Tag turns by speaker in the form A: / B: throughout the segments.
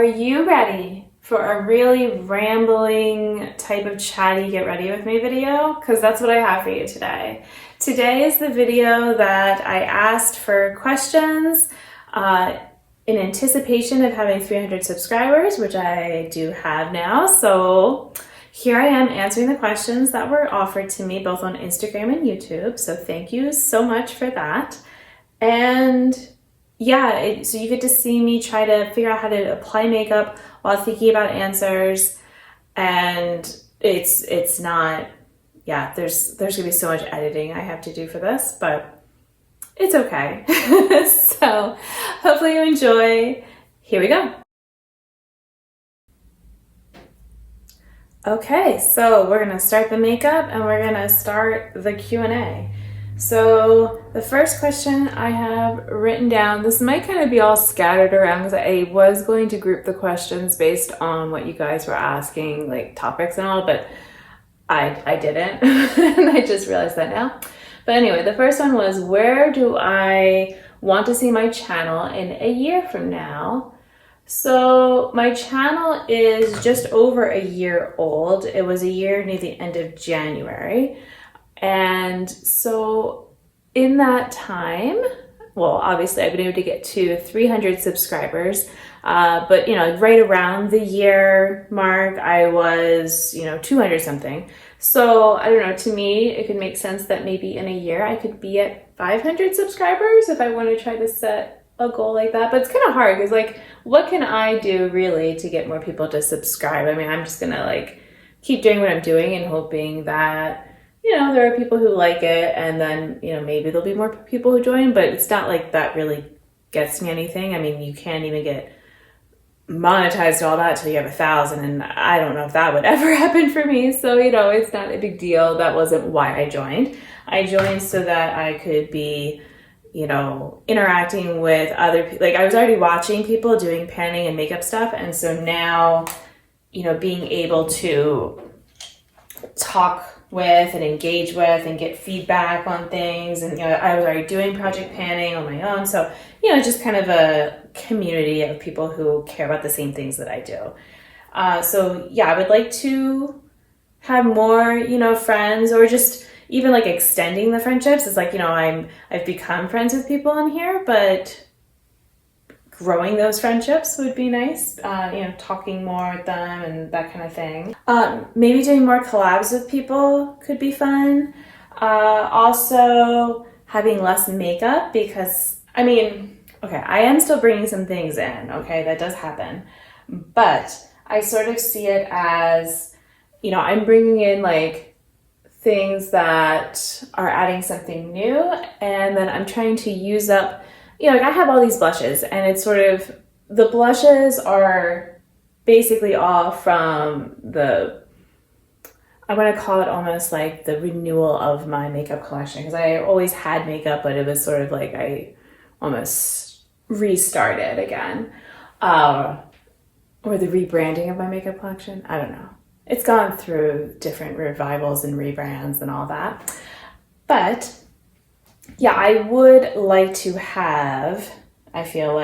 A: you ready for a really rambling type of chatty get ready with me video? Because that's what I have for you today. Today is the video that I asked for questions in anticipation of having 300 subscribers, which I do have now. So here I am answering the questions that were offered to me both on Instagram and YouTube. So thank you so much for that. And yeah, so you get to see me try to figure out how to apply makeup while thinking about answers. And it's not, yeah, there's gonna be so much editing I have to do for this, but it's okay. So hopefully you enjoy. Here we go. Okay, so we're gonna start the makeup and we're gonna start the Q&A. So the first question I have written down, this might kind of be all scattered around because I was going to group the questions based on what you guys were asking, like topics and all, but I didn't. And I just realized that now. But anyway, the first one was, where do I want to see my channel in a year from now? So my channel is just over a year old. It was a year near the end of January. And so in that time, well, obviously I've been able to get to 300 subscribers, but right around the year mark, I was, 200 something. So I don't know, to me, it could make sense that maybe in a year I could be at 500 subscribers if I want to try to set a goal like that. But it's kind of hard because what can I do really to get more people to subscribe? I mean, I'm just gonna keep doing what I'm doing and hoping that there are people who like it, and then, maybe there'll be more people who join, but it's not like that really gets me anything. I mean, you can't even get monetized all that till you have 1,000, and I don't know if that would ever happen for me. So, it's not a big deal. That wasn't why I joined. I joined so that I could be, interacting with other people. I was already watching people doing panning and makeup stuff. And so now, being able to talk with and engage with and get feedback on things. And, I was already doing project panning on my own. So, just kind of a community of people who care about the same things that I do. So yeah, I would like to have more, friends, or just even extending the friendships. It's I've become friends with people on here, but growing those friendships would be nice, talking more with them and that kind of thing. Maybe doing more collabs with people could be fun. Also having less makeup because, okay, I am still bringing some things in, okay, that does happen. But I sort of see it as, I'm bringing in things that are adding something new, and then I'm trying to use up, I have all these blushes, and it's sort of, the blushes are basically all from I want to call it almost like the renewal of my makeup collection, because I always had makeup, but it was sort of I almost restarted again, or the rebranding of my makeup collection. I don't know. It's gone through different revivals and rebrands and all that. But yeah, I would like to have, I feel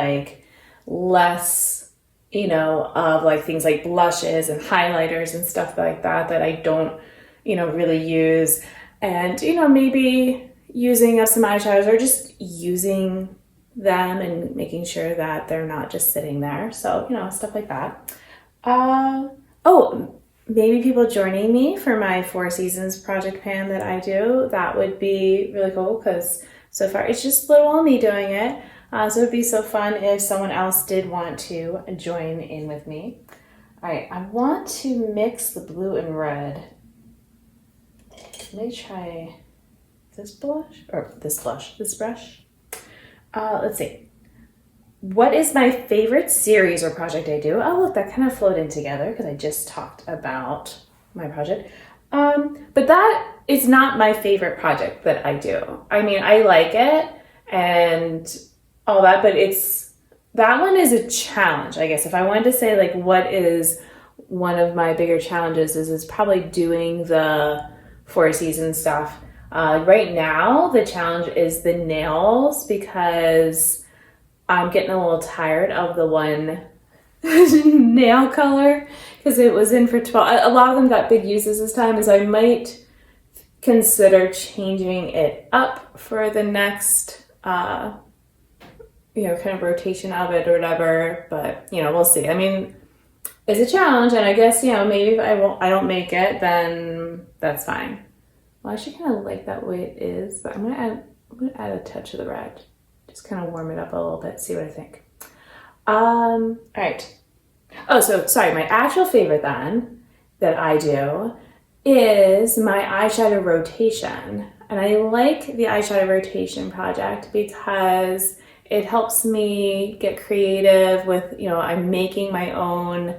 A: less, of things like blushes and highlighters and stuff like that I don't, really use. And, maybe using up some eyeshadows or just using them and making sure that they're not just sitting there. So, stuff like that. Maybe people joining me for my 4 seasons project pan that I do. That would be really cool because so far it's just little me doing it. So it'd be so fun if someone else did want to join in with me. All right, I want to mix the blue and red. Let me try this brush. Let's see. What is my favorite series or project I do? Oh, look, that kind of flowed in together because I just talked about my project. But that is not my favorite project that I do. I mean, I like it and all that, but that one is a challenge, I guess. If I wanted to say what is one of my bigger challenges is probably doing the 4 season stuff. Right now, the challenge is the nails because I'm getting a little tired of the one nail color because it was in for 12. A lot of them got big uses this time, so I might consider changing it up for the next, kind of rotation of it or whatever. But, we'll see. I mean, it's a challenge, and I guess, maybe if I don't make it, then that's fine. Well, I actually kind of like that way it is, but I'm gonna add a touch of the red. Just kind of warm it up a little bit, see what I think. All right. Oh, so sorry, my actual favorite then that I do is my eyeshadow rotation. And I like the eyeshadow rotation project because it helps me get creative with, I'm making my own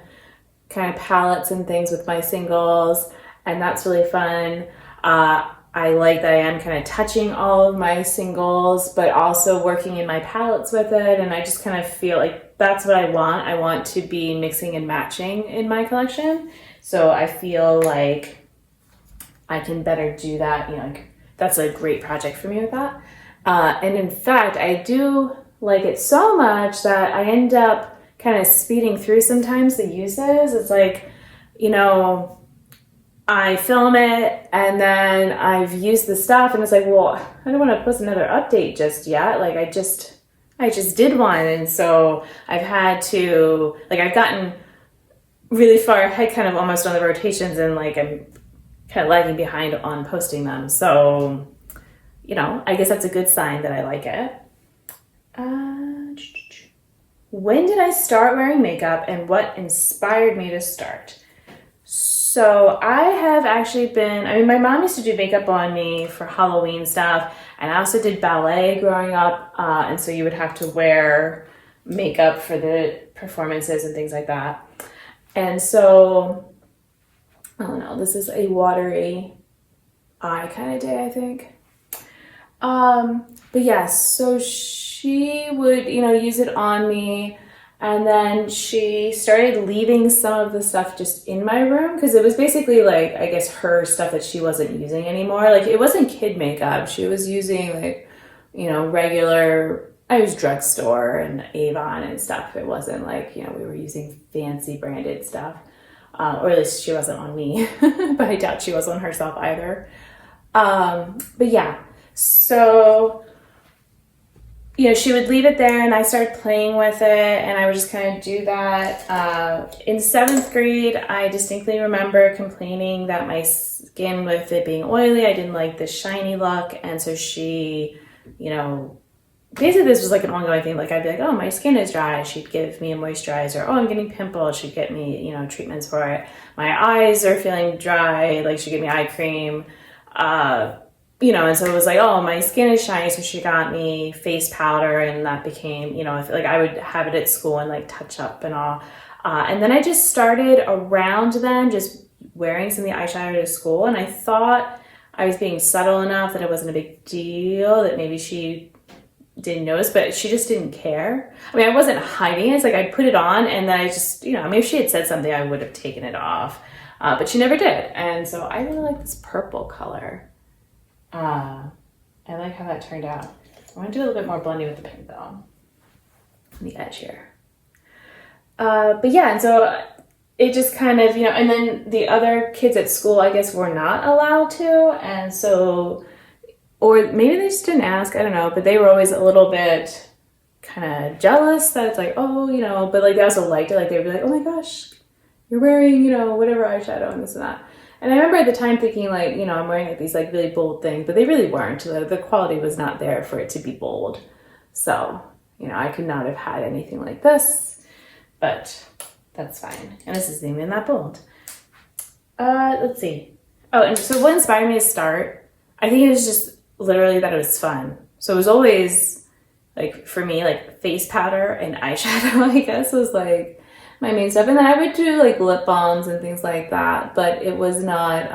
A: kind of palettes and things with my singles, and that's really fun. I like that I am kind of touching all of my singles, but also working in my palettes with it, and I just kind of feel like that's what I want. I want to be mixing and matching in my collection, so I feel like I can better do that. That's a great project for me with that. And in fact, I do like it so much that I end up kind of speeding through sometimes the uses. It's like, I film it and then I've used the stuff and it's like, well, I don't want to post another update just yet. Like I just did one. And so I've had to, I've gotten really far ahead kind of almost on the rotations, and I'm kind of lagging behind on posting them. So, I guess that's a good sign that I like it. When did I start wearing makeup and what inspired me to start? So I have actually my mom used to do makeup on me for Halloween stuff, and I also did ballet growing up, and so you would have to wear makeup for the performances and things like that. And so, I don't know, this is a watery eye kind of day, I think. But yeah, so she would, use it on me. And then she started leaving some of the stuff just in my room because it was basically I guess her stuff that she wasn't using anymore. It wasn't kid makeup. She was using regular, I used drugstore and Avon and stuff. It wasn't we were using fancy branded stuff. Or at least she wasn't on me, but I doubt she was on herself either. But yeah, so she would leave it there and I started playing with it and I would just kind of do that. In 7th grade, I distinctly remember complaining that my skin, with it being oily, I didn't like the shiny look. And so she, basically this was an ongoing thing. I'd be like, oh, my skin is dry. She'd give me a moisturizer. Oh, I'm getting pimples. She'd get me, treatments for it. My eyes are feeling dry. She'd give me eye cream. And so it was oh, my skin is shiny, so she got me face powder, and that became, I would have it at school and touch up and all. And then I just started around then just wearing some of the eyeshadow to school, and I thought I was being subtle enough that it wasn't a big deal, that maybe she didn't notice, but she just didn't care. I mean, I wasn't hiding it. It's I'd put it on, and then I just, maybe if she had said something, I would have taken it off. But she never did. And so I really like this purple color. I like how that turned out. I want to do a little bit more blending with the pink though, on the edge here. But yeah, and so it just kind of, and then the other kids at school, I guess, were not allowed to. And so, or maybe they just didn't ask, I don't know, but they were always a little bit kind of jealous that it's oh, but they also liked it. They would be like, oh my gosh, you're wearing, whatever eyeshadow and this and that. And I remember at the time thinking I'm wearing these really bold things, but they really weren't. The quality was not there for it to be bold. So, I could not have had anything like this, but that's fine. And this isn't even that bold. Let's see. Oh, and so what inspired me to start, I think it was just literally that it was fun. So it was always for me, face powder and eyeshadow, I guess, was my main stuff. And then I would do lip balms and things like that, but it was not,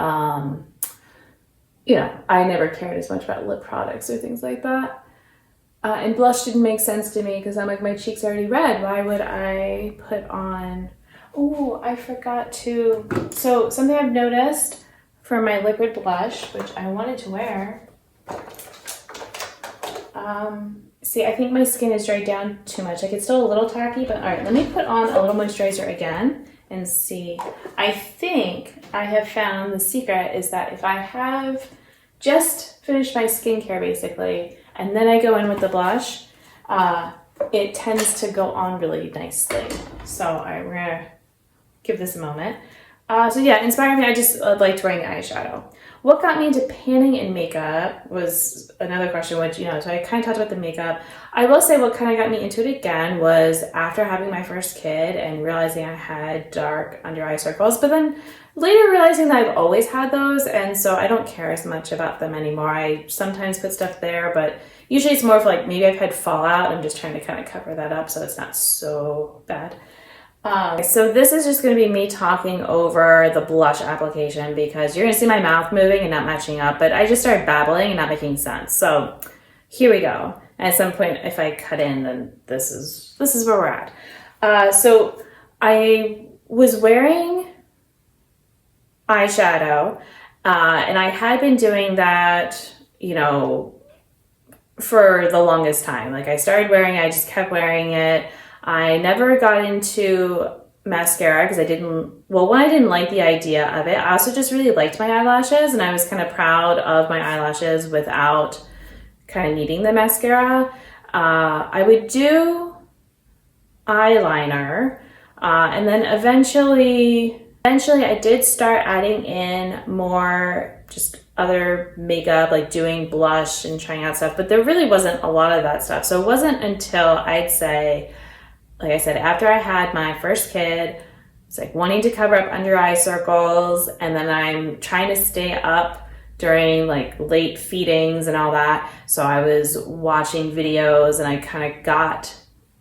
A: I never cared as much about lip products or things like that. And blush didn't make sense to me because I'm my cheeks are already red. Why would I put on, oh, I forgot to, so something I've noticed for my liquid blush, which I wanted to wear, See, I think my skin is dried down too much. Like, it's still a little tacky, but all right, let me put on a little moisturizer again and see. I think I have found the secret is that if I have just finished my skincare basically, and then I go in with the blush, it tends to go on really nicely. So all right, we're gonna give this a moment. So yeah, inspired me. I just liked wearing eyeshadow. What got me into panning and makeup was another question, which, so I kind of talked about the makeup. I will say what kind of got me into it again was after having my first kid and realizing I had dark under eye circles, but then later realizing that I've always had those, and so I don't care as much about them anymore. I sometimes put stuff there, but usually it's more of like maybe I've had fallout. I'm just trying to kind of cover that up so it's not so bad. So this is just going to be me talking over the blush application because you're going to see my mouth moving and not matching up, but I just started babbling and not making sense. So here we go. At some point, if I cut in, then this is where we're at. So I was wearing eyeshadow, and I had been doing that, for the longest time. Like I started wearing it, I just kept wearing it. I never got into mascara because I didn't like the idea of it. I also just really liked my eyelashes, and I was kind of proud of my eyelashes without kind of needing the mascara. I would do eyeliner, and then eventually I did start adding in more just other makeup, like doing blush and trying out stuff, but there really wasn't a lot of that stuff. So it wasn't until I'd say, like I said, after I had my first kid, it's like wanting to cover up under eye circles, and then I'm trying to stay up during like late feedings and all that. So I was watching videos and I kind of got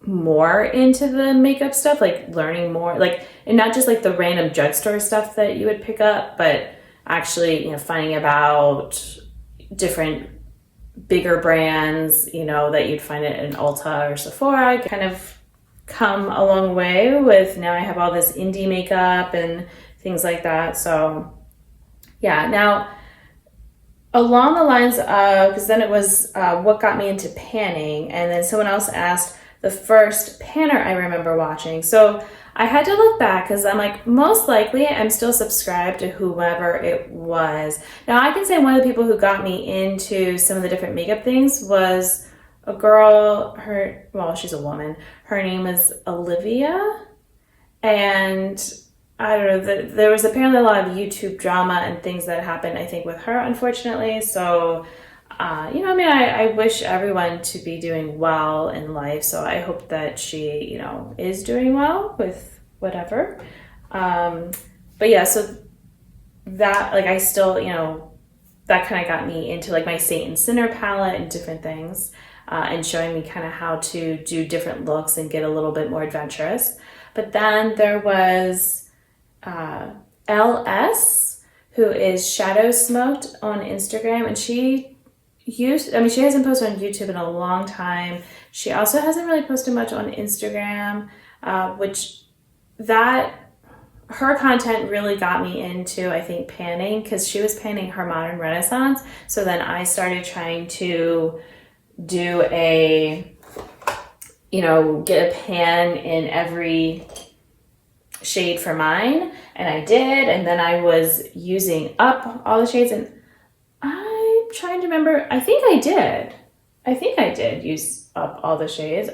A: more into the makeup stuff, like learning more, like, and not just like the random drugstore stuff that you would pick up, but actually, finding about different bigger brands, that you'd find it in Ulta or Sephora. Kind of come a long way with now I have all this indie makeup and things like that. So yeah, now along the lines of, because then it was what got me into panning, and then someone else asked the first panner I remember watching. So I had to look back because I'm like, most likely I'm still subscribed to whoever it was. Now I can say one of the people who got me into some of the different makeup things was a girl, she's a woman. Her name is Olivia, and I don't know, there was apparently a lot of YouTube drama and things that happened, I think, with her, unfortunately. So, I wish everyone to be doing well in life. So I hope that she, is doing well with whatever. But yeah, so that, like, I still, that kind of got me into like my Saint and Sinner palette and different things. And showing me kind of how to do different looks and get a little bit more adventurous. But then there was LS, who is Shadow Smoked on Instagram, and she hasn't posted on YouTube in a long time. She also hasn't really posted much on Instagram, her content really got me into, I think, panning, because she was panning her modern renaissance. So then I started trying to do get a pan in every shade for mine, and I did, and then I was using up all the shades, and I'm trying to remember, I think I did use up all the shades.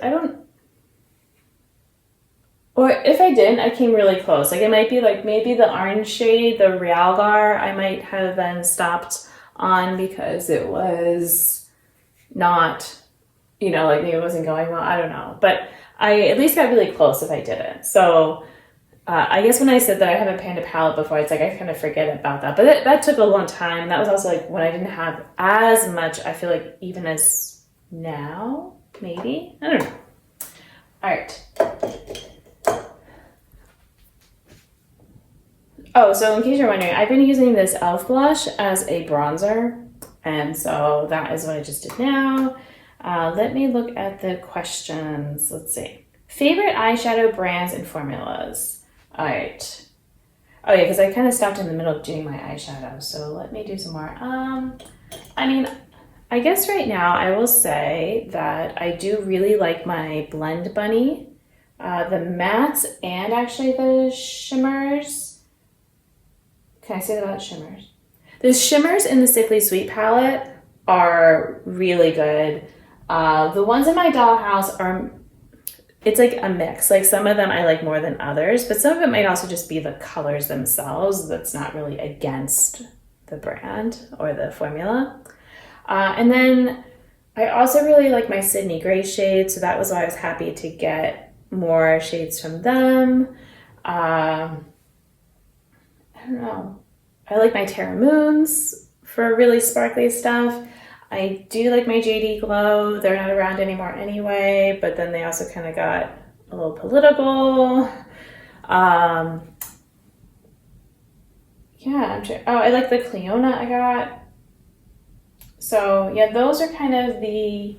A: Or if I didn't, I came really close. Like it might be like maybe the orange shade, the Realgar, I might have then stopped on because it was not, like maybe it wasn't going well. I don't know. But I at least got really close if I didn't. So I guess when I said that I haven't panned a palette before, it's like I kind of forget about that. But that took a long time. That was also like when I didn't have as much, I feel like, even as now, maybe. I don't know. All right. Oh, so in case you're wondering, I've been using this e.l.f. blush as a bronzer. And so that is what I just did now. Let me look at the questions. Let's see. Favorite eyeshadow brands and formulas. All right. Oh yeah, because I kind of stopped in the middle of doing my eyeshadow. So let me do some more. I I guess right now I will say that I do really like my Blend Bunny, the mattes and actually the shimmers. Can I say that about shimmers? The shimmers in the Sickly Sweet palette are really good. The ones in my dollhouse are, it's like a mix. Like some of them I like more than others, but some of it might also just be the colors themselves. That's not really against the brand or the formula. And then I also really like my Sydney Gray shades, so that was why I was happy to get more shades from them. I don't know. I like my Terra Moons for really sparkly stuff. I do like my JD Glow. They're not around anymore anyway, but then they also kind of got a little political. Yeah, I'm sure. Oh, I like the Cleona I got. So yeah, those are kind of the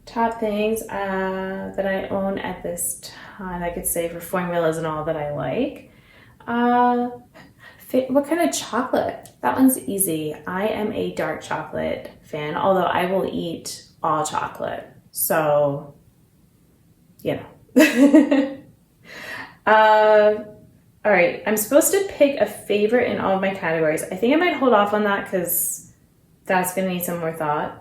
A: top things that I own at this time, I could say, for formulas and all that I like. What kind of chocolate? That one's easy. I am a dark chocolate fan, although I will eat all chocolate. So, you know. All right, I'm supposed to pick a favorite in all of my categories. I think I might hold off on that because that's gonna need some more thought.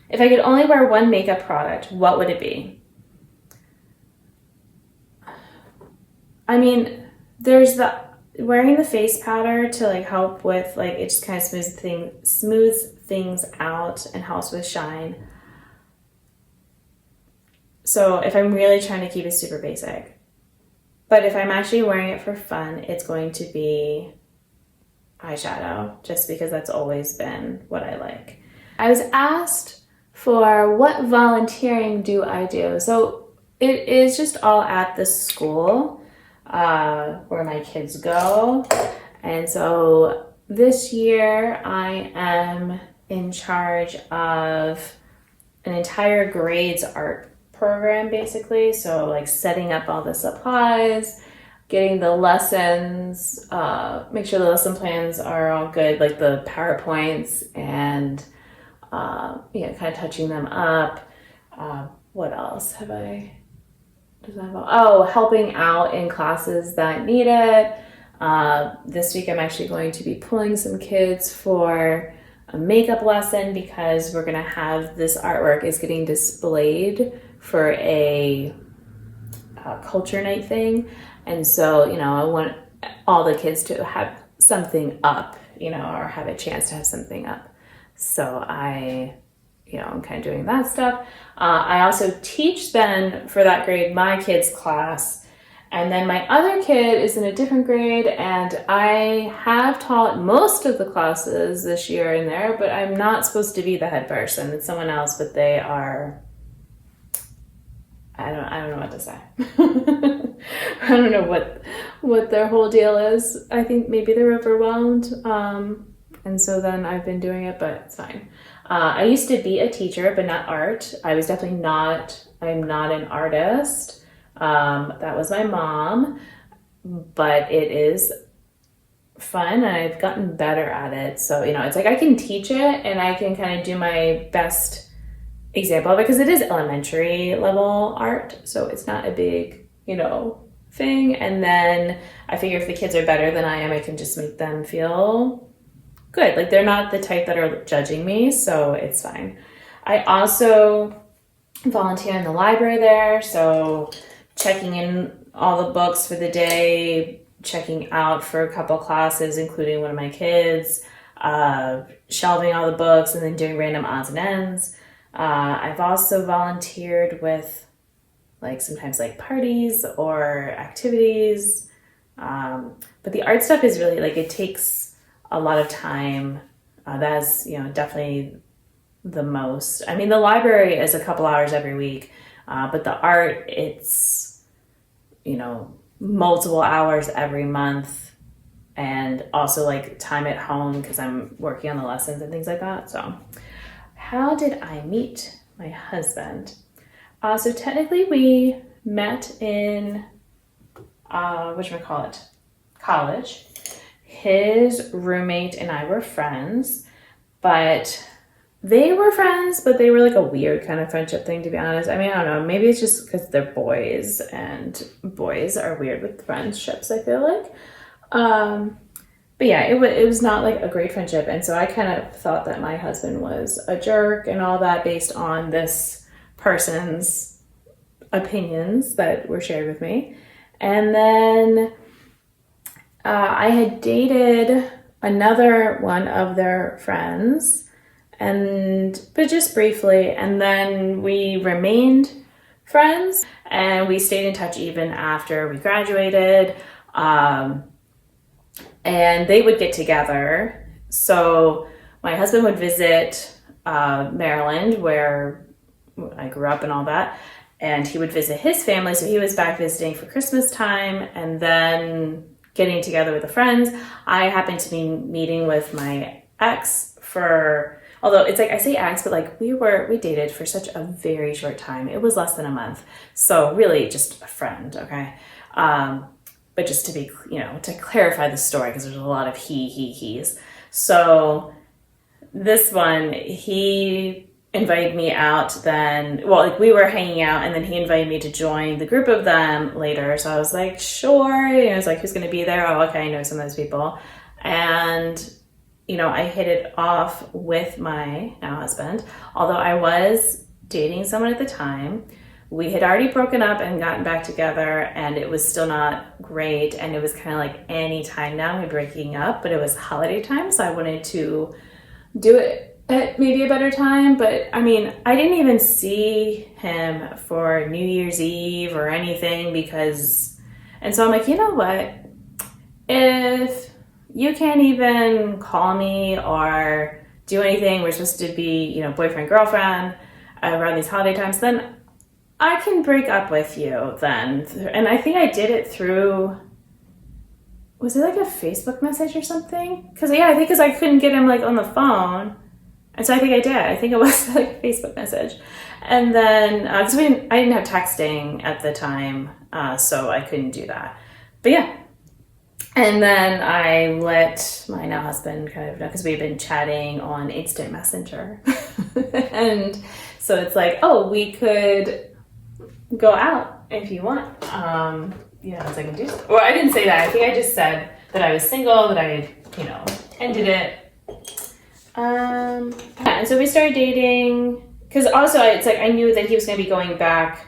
A: If I could only wear one makeup product, what would it be? I mean, there's the wearing the face powder to like help with like it just kind of smooths things out and helps with shine. So if I'm really trying to keep it super basic, but if I'm actually wearing it for fun, it's going to be eyeshadow, just because that's always been what I like. I was asked for what volunteering do I do? So it is just all at the school where my kids go. And so this year I am in charge of an entire grades art program, basically. So like setting up all the supplies, getting the lessons, make sure the lesson plans are all good, like the PowerPoints, and kind of touching them up. What else have I? Oh, helping out in classes that need it. This week I'm actually going to be pulling some kids for a makeup lesson because we're gonna have this artwork is getting displayed for a culture night thing. And so, I want all the kids to have something up, or have a chance to have something up. So I'm kind of doing that stuff. I also teach then for that grade, my kids' class. And then my other kid is in a different grade, and I have taught most of the classes this year in there, but I'm not supposed to be the head person. It's someone else, but they are, I don't know what to say. I don't know what their whole deal is. I think maybe they're overwhelmed. And so then I've been doing it, but it's fine. I used to be a teacher, but not art. I'm not an artist. That was my mom, but it is fun and I've gotten better at it. So, it's like I can teach it and I can kind of do my best example of it because it is elementary level art. So it's not a big, thing. And then I figure if the kids are better than I am, I can just make them feel good. Like they're not the type that are judging me, so it's fine. I also volunteer in the library there, so checking in all the books for the day, checking out for a couple classes, including one of my kids, shelving all the books, and then doing random odds and ends. I've also volunteered with sometimes parties or activities. But the art stuff is really it takes a lot of time. That's, definitely the most. I mean, the library is a couple hours every week, but the art, it's, multiple hours every month, and also time at home because I'm working on the lessons and things like that. So how did I meet my husband? So technically we met in, college. his roommate and I were friends, but they were friends, but they were like a weird kind of friendship thing, to be honest. I mean, I don't know. Maybe it's just because they're boys, and boys are weird with friendships, I feel like. But yeah, it was not like a great friendship. And so I kind of thought that my husband was a jerk and all that based on this person's opinions that were shared with me. And then I had dated another one of their friends, but just briefly. And then we remained friends and we stayed in touch even after we graduated. And they would get together. So my husband would visit Maryland, where I grew up and all that, and he would visit his family. So he was back visiting for Christmas time and then getting together with the friends. I happened to be meeting with my ex although it's like I say ex, but like we dated for such a very short time. It was less than a month. So really just a friend, okay? But just to be, to clarify the story, because there's a lot of he's. So this one, he invited me out then. Well, like we were hanging out, and then he invited me to join the group of them later. So I was like, sure. I was like, who's going to be there? Oh, okay, I know some of those people. And, I hit it off with my now husband, although I was dating someone at the time. We had already broken up and gotten back together, and it was still not great. And it was kind of like any time now we're breaking up, but it was holiday time. So I wanted to do it at maybe a better time. But I mean, I didn't even see him for New Year's Eve or anything and so I'm like, you know what? If you can't even call me or do anything, we're supposed to be, boyfriend, girlfriend around these holiday times, then I can break up with you then. And I think I did it through, was it like a Facebook message or something? Because I couldn't get him like on the phone. And so I think I did. I think it was like a Facebook message. And then, because I didn't have texting at the time, so I couldn't do that. But yeah. And then I let my now husband kind of know, because we've been chatting on Instant Messenger. And so it's like, oh, we could go out if you want. As I can do so. Well, I didn't say that. I think I just said that I was single, that I had, ended it. And so we started dating, because also it's like I knew that he was going to be going back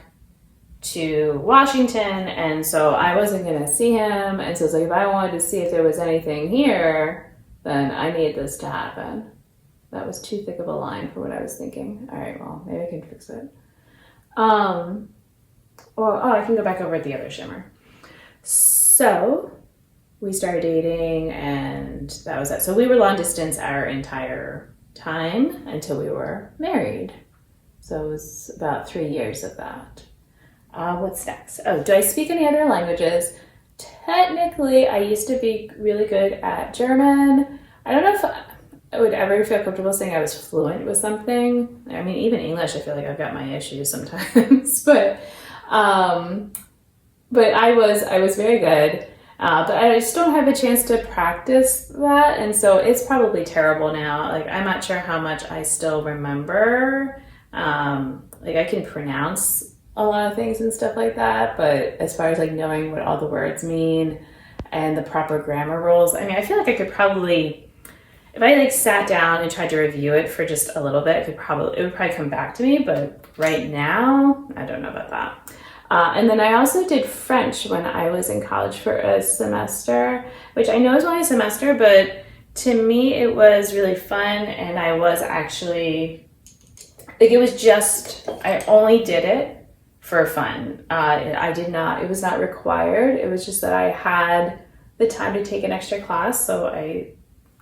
A: to Washington, and so I wasn't going to see him. And so it's like, if I wanted to see if there was anything here, then I need this to happen. That was too thick of a line for what I was thinking. All right, well, maybe I can fix it. I can go back over the other shimmer. So we started dating, and that was it. So we were long distance our entire time until we were married. So it was about 3 years of that. What's next? Oh, do I speak any other languages? Technically, I used to be really good at German. I don't know if I would ever feel comfortable saying I was fluent with something. I mean, even English, I feel like I've got my issues sometimes, but I was very good. But I just don't have a chance to practice that, and so it's probably terrible now. Like, I'm not sure how much I still remember. I can pronounce a lot of things and stuff like that, but as far as like knowing what all the words mean and the proper grammar rules, I mean, I feel like I could probably, if I like sat down and tried to review it for just a little bit, it would probably come back to me. But right now, I don't know about that. And then I also did French when I was in college for a semester, which I know is only a semester, but to me it was really fun. And I was actually, I only did it for fun. It was not required. It was just that I had the time to take an extra class, so I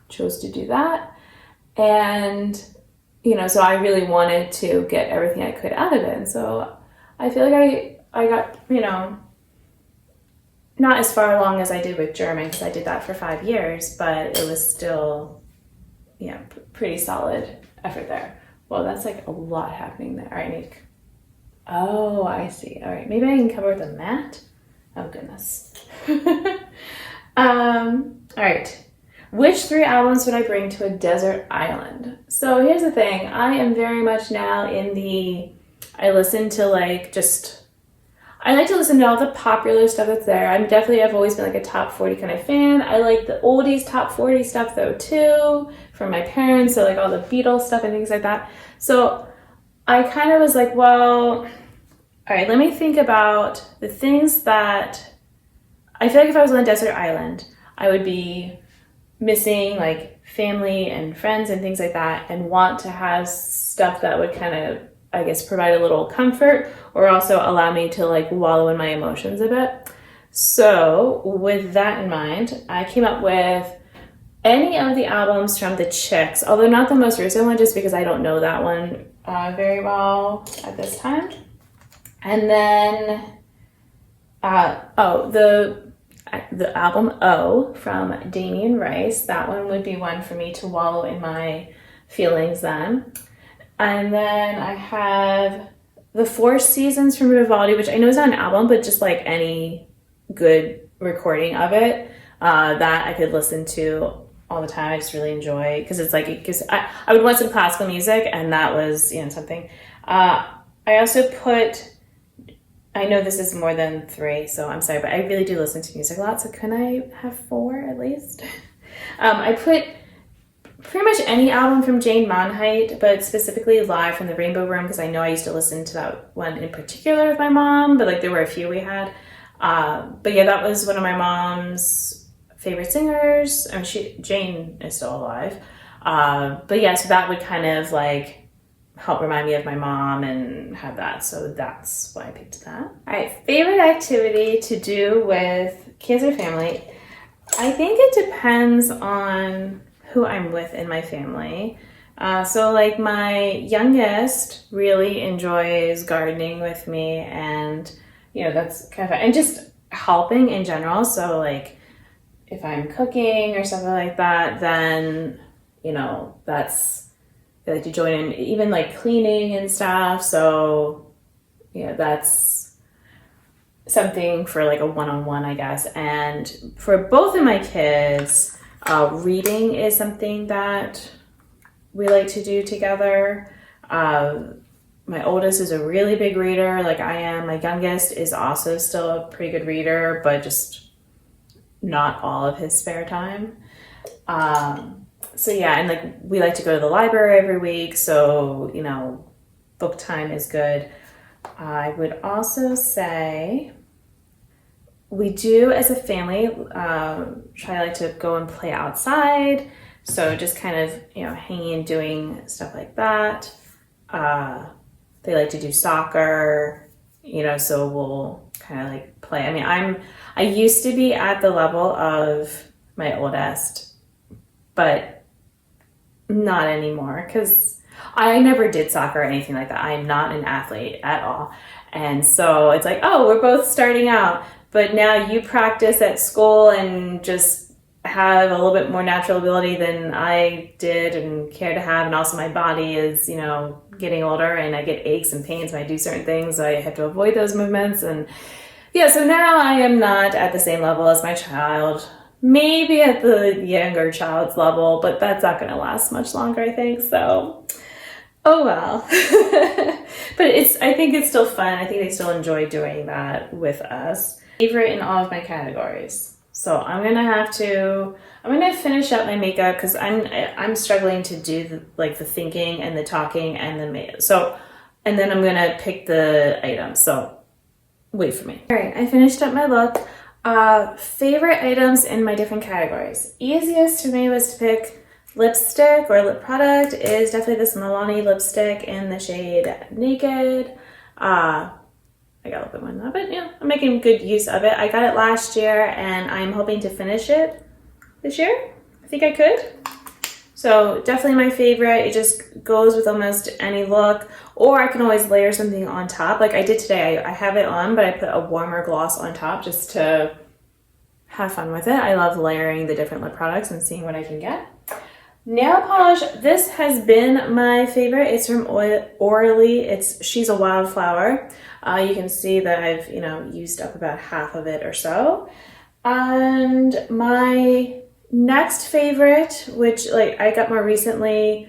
A: chose to do that. And, so I really wanted to get everything I could out of it. And so I feel like I got, not as far along as I did with German, because I did that for 5 years, but it was still, pretty solid effort there. Well, that's like a lot happening there. All right, Nick. Oh, I see. All right, maybe I can cover with a mat. Oh, goodness. All right. Which 3 albums would I bring to a desert island? So here's the thing. I am very much now in the, I listen to like just, I like to listen to all the popular stuff that's there. I've always been like a top 40 kind of fan. I like the oldies top 40 stuff though too, from my parents. So like all the Beatles stuff and things like that. So I kind of was like, well, all right, let me think about the things that I feel like if I was on a desert island, I would be missing like family and friends and things like that, and want to have stuff that would kind of, I guess, provide a little comfort or also allow me to like wallow in my emotions a bit. So with that in mind, I came up with any of the albums from the Chicks, although not the most recent one, just because I don't know that one very well at this time. And then, the album O from Damien Rice. That one would be one for me to wallow in my feelings then. And then I have the Four Seasons from Vivaldi, which I know is not an album, but just like any good recording of it that I could listen to all the time. I just really enjoy, because it's like, it gives, I would want some classical music, and that was, something. I also put, I know this is more than 3, so I'm sorry, but I really do listen to music a lot, so can I have 4 at least? I put pretty much any album from Jane Monheit, but specifically Live from the Rainbow Room, because I know I used to listen to that one in particular with my mom, but like there were a few we had. But yeah, that was one of my mom's favorite singers. I mean, Jane is still alive. But yeah, so that would kind of like help remind me of my mom and have that. So that's why I picked that. All right, favorite activity to do with kids or family. I think it depends on who I'm with in my family. So like my youngest really enjoys gardening with me, and that's kind of fun. And just helping in general. So like if I'm cooking or something like that, then they like to join in, even like cleaning and stuff. So that's something for like a one-on-one, I guess. And for both of my kids, reading is something that we like to do together. My oldest is a really big reader, like I am. My youngest is also still a pretty good reader, but just not all of his spare time. So yeah, and like we like to go to the library every week, so book time is good. I would also say we do as a family try like to go and play outside, so just kind of hanging and doing stuff like that. They like to do soccer, so we'll kind of like play. I mean, I used to be at the level of my oldest, but not anymore, because I never did soccer or anything like that. I am not an athlete at all. And so it's like, oh, we're both starting out, but now you practice at school and just have a little bit more natural ability than I did and care to have. And also my body is, getting older, and I get aches and pains when I do certain things. So I have to avoid those movements. And yeah, so now I am not at the same level as my child. Maybe at the younger child's level, but that's not going to last much longer, I think. So, oh well. But I think it's still fun. I think they still enjoy doing that with us. Favorite in all of my categories. So I'm gonna finish up my makeup, because I'm struggling to do the thinking and the talking and the makeup. So, and then I'm gonna pick the items. So wait for me. All right, I finished up my look. Favorite items in my different categories. Easiest for me was to pick lipstick or lip product is definitely this Milani lipstick in the shade Naked. I got a little bit more than that, but I'm making good use of it. I got it last year, and I'm hoping to finish it this year. I think I could. So definitely my favorite. It just goes with almost any look, or I can always layer something on top. Like I did today. I have it on, but I put a warmer gloss on top just to have fun with it. I love layering the different lip products and seeing what I can get. Nail polish. This has been my favorite. It's from Orly. She's a Wildflower. You can see that I've, used up about half of it or so. And my next favorite, which like I got more recently,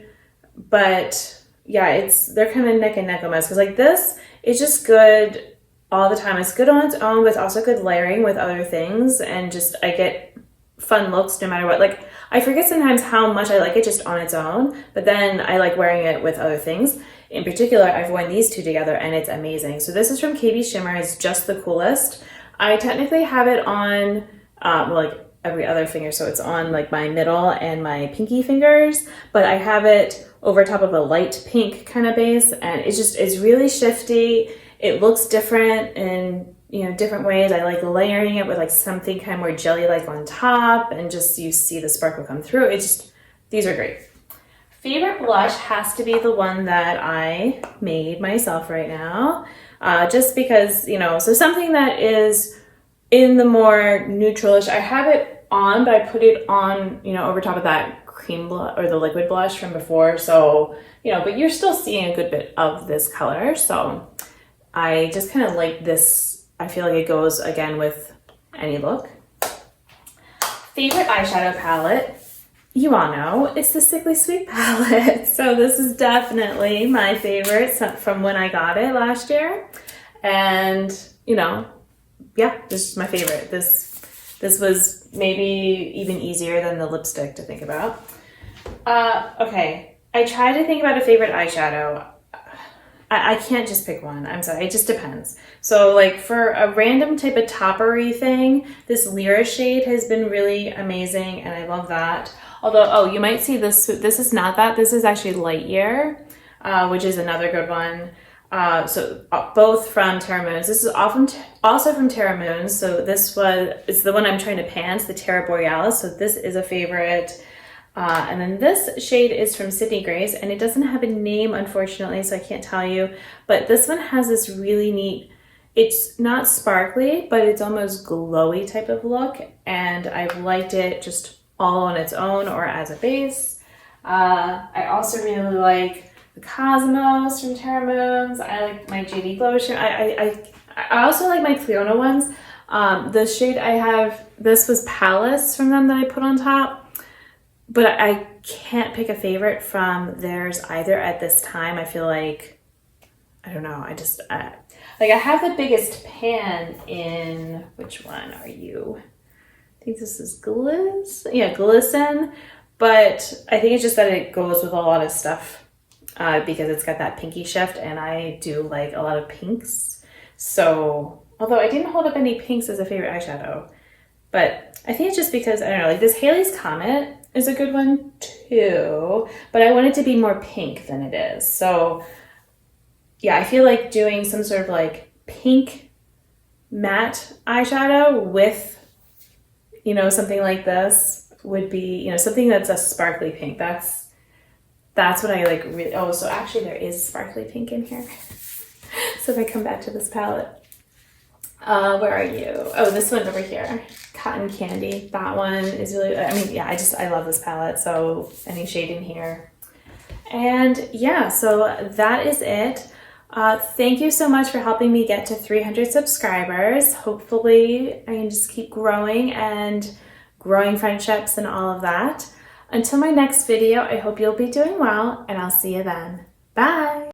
A: but yeah, they're kind of neck and neck almost, because like this is just good all the time. It's good on its own, but it's also good layering with other things, and just I get fun looks no matter what. Like I forget sometimes how much I like it just on its own, but then I like wearing it with other things. In particular, I've worn these two together and it's amazing. So this is from KB Shimmer. It's just the coolest. I technically have it on like every other finger, so it's on like my middle and my pinky fingers, but I have it over top of a light pink kind of base, and it's really shifty. It looks different in different ways. I like layering it with like something kind of more jelly like on top, and just you see the sparkle come through. These are great. Favorite blush has to be the one that I made myself right now, just because, so something that is in the more neutralish. I have it on, but I put it on, over top of that cream blush or the liquid blush from before. So, but you're still seeing a good bit of this color. So I just kind of like this. I feel like it goes again with any look. Favorite eyeshadow palette. You all know it's the Sickly Sweet palette. So this is definitely my favorite from when I got it last year. And, yeah, this is my favorite. This was maybe even easier than the lipstick to think about. Okay, I tried to think about a favorite eyeshadow. I can't just pick one. I'm sorry, it just depends. So like for a random type of toppery thing, this Lyra shade has been really amazing and I love that. Although, you might see this is not that. This is actually Light Year, which is another good one. So both from Terra Moons. This is also from Terra Moons. So it's the one I'm trying to pan. It's the Terra Borealis. So this is a favorite. And then this shade is from Sydney Grace, and it doesn't have a name, unfortunately, so I can't tell you. But this one has this really neat, it's not sparkly, but it's almost glowy type of look. And I've liked it just all on its own or as a base. I also really like the Cosmos from Terra Moons. I like my JD Glow shade. I also like my Cleona ones. The shade I have, this was Palace from them that I put on top. But I can't pick a favorite from theirs either at this time. I feel like, I don't know, I have the biggest pan in, which one are you? I think this is Glisten, but I think it's just that it goes with a lot of stuff because it's got that pinky shift, and I do like a lot of pinks. So, although I didn't hold up any pinks as a favorite eyeshadow, but I think it's just because, I don't know, like this Haley's Comet is a good one too, but I want it to be more pink than it is. So yeah, I feel like doing some sort of like pink matte eyeshadow with, something like this would be, something that's a sparkly pink. That's what I like really, so actually there is sparkly pink in here. So if I come back to this palette, where are you? Oh, this one over here. Cotton Candy. That one is really, I love this palette. So any shade in here. And yeah, so that is it. Thank you so much for helping me get to 300 subscribers. Hopefully I can just keep growing and growing friendships and all of that. Until my next video, I hope you'll be doing well, and I'll see you then. Bye.